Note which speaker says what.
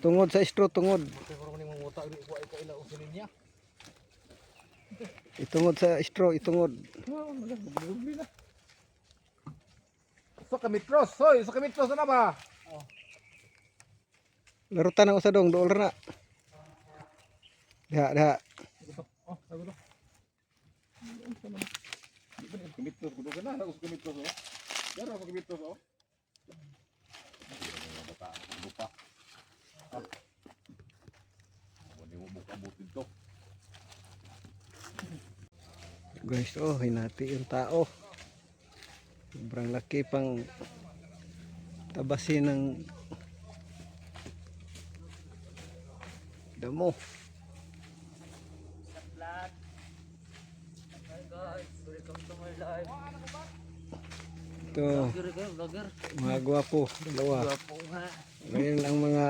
Speaker 1: Tungod sa istro, tungod. Itungod sa istro, itungod.
Speaker 2: Sa kamitros, hoy, sa kamitros na ba?
Speaker 1: Larutan ang usadong, dool na. Diha, diha.
Speaker 2: Oh, sabi ko. Kamitros, kudo ka na, sa kamitros oh. Dara sa kamitros oh. Bata, lupa. Wala mo buka butin to.
Speaker 1: Guys, oh, hinati yung tao. Sobrang laki pang tabasin ng damo.
Speaker 3: Hi guys, welcome to my life.
Speaker 1: Ito,
Speaker 3: Vlogger kayo, vlogger.
Speaker 1: mga gwapo, dalawa.
Speaker 3: Gwapo nga.
Speaker 1: Ngayon ang mga